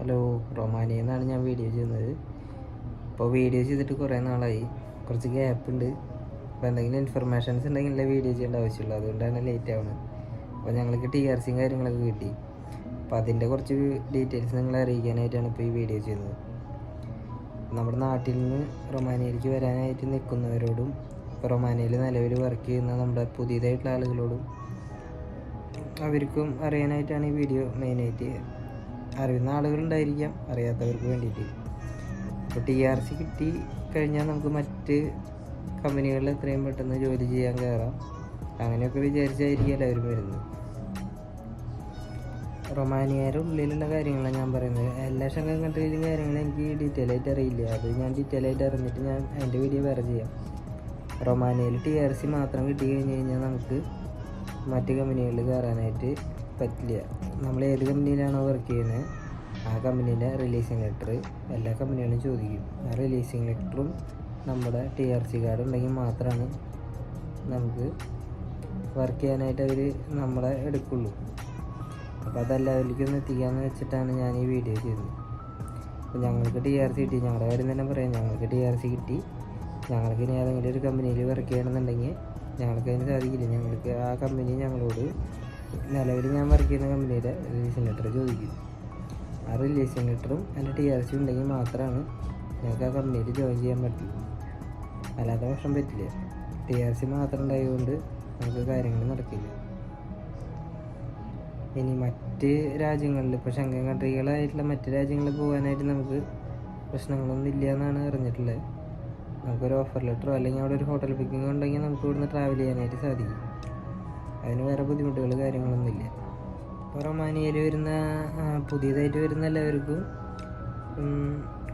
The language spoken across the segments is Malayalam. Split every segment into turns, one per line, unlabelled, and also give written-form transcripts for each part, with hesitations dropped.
ഹലോ, റൊമാനിയയിൽ നിന്നാണ് ഞാൻ വീഡിയോ ചെയ്യുന്നത്. ഇപ്പോൾ വീഡിയോ ചെയ്തിട്ട് കുറേ നാളായി, കുറച്ച് ഗ്യാപ്പ് ഉണ്ട്. അപ്പോൾ എന്തെങ്കിലും ഇൻഫർമേഷൻസ് ഉണ്ടെങ്കിൽ വീഡിയോ ചെയ്യേണ്ട ആവശ്യമുള്ളൂ, അതുകൊണ്ടാണ് ലേറ്റ് ആവുന്നത്. അപ്പോൾ ഞങ്ങൾക്ക് TRCയും കാര്യങ്ങളൊക്കെ കിട്ടി. അപ്പോൾ അതിൻ്റെ കുറച്ച് ഡീറ്റെയിൽസ് നിങ്ങളെ അറിയിക്കാനായിട്ടാണ് ഇപ്പോൾ ഈ വീഡിയോ ചെയ്യുന്നത്. നമ്മുടെ നാട്ടിൽ നിന്ന് റൊമാനിയയിലേക്ക് വരാനായിട്ട് നിൽക്കുന്നവരോടും ഇപ്പോൾ റൊമാനിയയിൽ നിലവിൽ വർക്ക് ചെയ്യുന്ന നമ്മുടെ പുതിയതായിട്ടുള്ള ആളുകളോടും അവർക്കും അറിയാനായിട്ടാണ് ഈ വീഡിയോ മെയിനായിട്ട്. അറിയുന്ന ആളുകളുണ്ടായിരിക്കാം, അറിയാത്തവർക്ക് വേണ്ടിയിട്ട്. ഇപ്പോൾ TRC കിട്ടി കഴിഞ്ഞാൽ നമുക്ക് മറ്റ് കമ്പനികളിൽ എത്രയും പെട്ടെന്ന് ജോലി ചെയ്യാൻ കയറാം. അങ്ങനെയൊക്കെ വിചാരിച്ചായിരിക്കും എല്ലാവരും വരുന്നത്. റൊമാനിയയുടെ ഉള്ളിലുള്ള കാര്യങ്ങളാണ് ഞാൻ പറയുന്നത്. എല്ലാ ഷെങ്കൻ കൺട്രിയിലും കാര്യങ്ങളും എനിക്ക് ഡീറ്റെയിൽ ആയിട്ട് അറിയില്ല. അത് ഞാൻ ഡീറ്റെയിൽ ആയിട്ട് അറിഞ്ഞിട്ട് ഞാൻ എൻ്റെ വീഡിയോ വേറെ ചെയ്യാം. റൊമാനിയയിൽ TRC മാത്രം കിട്ടി കഴിഞ്ഞ് കഴിഞ്ഞാൽ നമുക്ക് മറ്റ് കമ്പനികളിൽ കയറാനായിട്ട് പറ്റില്ല. നമ്മൾ ഏത് കമ്പനിയിലാണോ വർക്ക് ചെയ്യുന്നത് ആ കമ്പനീൻ്റെ റിലീസിങ് ലെറ്റർ എല്ലാ കമ്പനികളും ചോദിക്കും. ആ റിലീസിങ് ലെറ്ററും നമ്മുടെ TRC കാർഡ് ഉണ്ടെങ്കിൽ മാത്രമാണ് നമുക്ക് വർക്ക് ചെയ്യാനായിട്ട് അവർ നമ്മളെ എടുക്കുള്ളൂ. അപ്പോൾ അതെല്ലാവരിലേക്കൊന്ന് എത്തിക്കാമെന്ന് വെച്ചിട്ടാണ് ഞാൻ ഈ വീഡിയോ ചെയ്തത്. അപ്പോൾ ഞങ്ങൾക്ക് TRC കിട്ടി, ഞങ്ങളുടെ കാര്യം തന്നെ പറയാം. ഞങ്ങൾക്ക് TRC കിട്ടി. ഞങ്ങൾക്ക് ഇനി ഏതെങ്കിലും ഒരു കമ്പനിയിൽ വർക്ക് ചെയ്യണമെന്നുണ്ടെങ്കിൽ ഞങ്ങൾക്ക് അതിന് സാധിക്കില്ല. ഞങ്ങൾക്ക് ആ കമ്പനി ഞങ്ങളോട് നിലവിൽ ഞാൻ വർക്ക് ചെയ്യുന്ന കമ്പനിയുടെ റിലീസിങ് ലെറ്റർ ചോദിക്കും. ആ റിലീസിങ് ലെറ്ററും എൻ്റെ TRC ഉണ്ടെങ്കിൽ മാത്രമാണ് ഞങ്ങൾക്ക് ആ കമ്പനിയിൽ ജോയിൻ ചെയ്യാൻ പറ്റുള്ളൂ. അല്ലാത്ത പക്ഷം പറ്റില്ല. TRC മാത്രം ഉണ്ടായതുകൊണ്ട് നമുക്ക് കാര്യങ്ങൾ നടക്കില്ല. ഇനി മറ്റ് രാജ്യങ്ങളിൽ, ഇപ്പോൾ ഷെങ്കൻ കൺട്രികളായിട്ടുള്ള മറ്റ് രാജ്യങ്ങളിൽ പോകാനായിട്ട് നമുക്ക് പ്രശ്നങ്ങളൊന്നും ഇല്ല എന്നാണ് അറിഞ്ഞിട്ടുള്ളത്. നമുക്കൊരു ഓഫർ ലെറ്ററോ അല്ലെങ്കിൽ അവിടെ ഒരു ഹോട്ടൽ ബുക്കിംഗ് ഉണ്ടെങ്കിൽ നമുക്ക് ഇവിടുന്ന് ട്രാവൽ ചെയ്യാനായിട്ട് സാധിക്കും. അതിന് വേറെ ബുദ്ധിമുട്ടുകൾ കാര്യങ്ങളൊന്നുമില്ല. ഇപ്പോൾ റൊമാനിയയിൽ വരുന്ന പുതിയതായിട്ട് വരുന്ന എല്ലാവർക്കും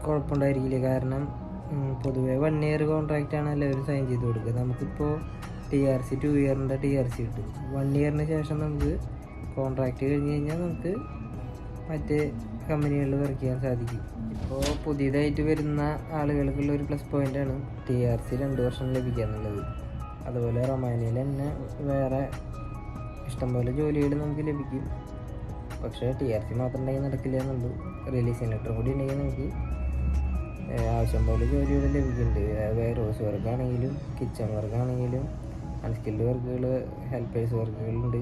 കുഴപ്പമുണ്ടായിരിക്കില്ല. കാരണം പൊതുവേ 1 ഇയർ കോൺട്രാക്റ്റാണ് എല്ലാവരും സൈൻ ചെയ്ത് കൊടുക്കുക. നമുക്കിപ്പോൾ TRC 2 ഇയറിൻ്റെ TRC കിട്ടും. 1 ഇയറിന് ശേഷം നമുക്ക് കോൺട്രാക്റ്റ് കഴിഞ്ഞ് കഴിഞ്ഞാൽ നമുക്ക് മറ്റ് കമ്പനികളിൽ വർക്ക് ചെയ്യാൻ സാധിക്കും. ഇപ്പോൾ പുതിയതായിട്ട് വരുന്ന ആളുകൾക്കുള്ള ഒരു പ്ലസ് പോയിൻ്റാണ് TRC 2 വർഷം ലഭിക്കുക എന്നുള്ളത്. അതുപോലെ റൊമാനിയയിൽ തന്നെ വേറെ ഇഷ്ടംപോലെ ജോലികൾ നമുക്ക് ലഭിക്കും. പക്ഷേ TRC മാത്രം ഉണ്ടെങ്കിൽ നടക്കില്ല എന്നുള്ളൂ. റിലീസിങ് ലെറ്ററും കൂടി ഉണ്ടെങ്കിൽ നമുക്ക് ആവശ്യം പോലെ ജോലികൾ ലഭിക്കുന്നുണ്ട്. വെയർഹൗസ് വർക്കാണെങ്കിലും കിച്ചൺ വർക്കാണെങ്കിലും അൺസ്കിൽഡ് വർക്കുകൾ, ഹെൽപ്പേഴ്സ് വർക്കുകളുണ്ട്.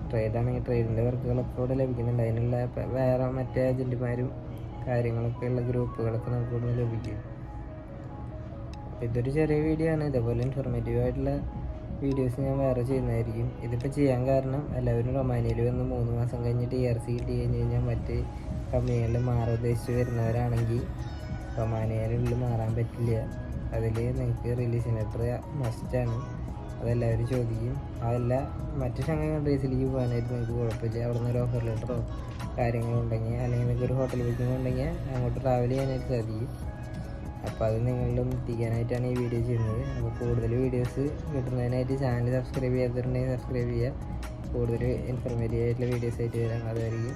ട്രേഡാണെങ്കിൽ ട്രേഡിൻ്റെ വർക്കുകളൊക്കെ ഇവിടെ ലഭിക്കുന്നുണ്ട്. അതിനുള്ള വേറെ മറ്റേ ഏജൻറ്റുമാരും കാര്യങ്ങളൊക്കെ ഉള്ള ഗ്രൂപ്പുകളൊക്കെ നമുക്ക് ഇവിടെ നിന്ന് ലഭിക്കും. അപ്പോൾ ഇതൊരു ചെറിയ വീഡിയോ ആണ്. ഇതേപോലെ ഇൻഫോർമേറ്റീവ് ആയിട്ടുള്ള വീഡിയോസ് ഞാൻ വേറെ ചെയ്യുന്നതായിരിക്കും. ഇതിപ്പോൾ ചെയ്യാൻ കാരണം എല്ലാവരും റൊമാനിയയിൽ വന്ന് 3 മാസം കഴിഞ്ഞ് TRC കിട്ടി കഴിഞ്ഞ് കഴിഞ്ഞാൽ മറ്റ് കമ്പനികളിൽ മാറാൻ ഉദ്ദേശിച്ച് വരുന്നവരാണെങ്കിൽ റൊമാനിയയിലുള്ളിൽ മാറാൻ പറ്റില്ല. അതിൽ നിങ്ങൾക്ക് റിലീസിങ് ലെറ്റർ മസ്റ്റാണ്. അതെല്ലാവരും ചോദിക്കും. അതല്ല മറ്റ് ഷെങ്കൻ കൺട്രീസിലേക്ക് പോകാനായിട്ട് നിങ്ങൾക്ക് കുഴപ്പമില്ല. അവിടെ നിന്ന് ഒരു ഓഫർ ലെറ്ററോ കാര്യങ്ങളുണ്ടെങ്കിൽ അല്ലെങ്കിൽ നിങ്ങൾക്ക് ഒരു ഹോട്ടൽ ബുക്കിംഗ് ഉണ്ടെങ്കിൽ അങ്ങോട്ട് ട്രാവൽ ചെയ്യാനായിട്ട് സാധിക്കും. അപ്പോൾ അത് നിങ്ങളിലും എത്തിക്കാനായിട്ടാണ് ഈ വീഡിയോ ചെയ്യുന്നത്. അപ്പോൾ കൂടുതൽ വീഡിയോസ് കിട്ടുന്നതിനായിട്ട് ചാനൽ സബ്സ്ക്രൈബ് ചെയ്യാത്തവരുണ്ടെങ്കിൽ സബ്സ്ക്രൈബ് ചെയ്യുക. കൂടുതൽ ഇൻഫോർമേറ്റീവ് ആയിട്ടുള്ള വീഡിയോസ് ആയിട്ട് വരാം. അതായിരിക്കും.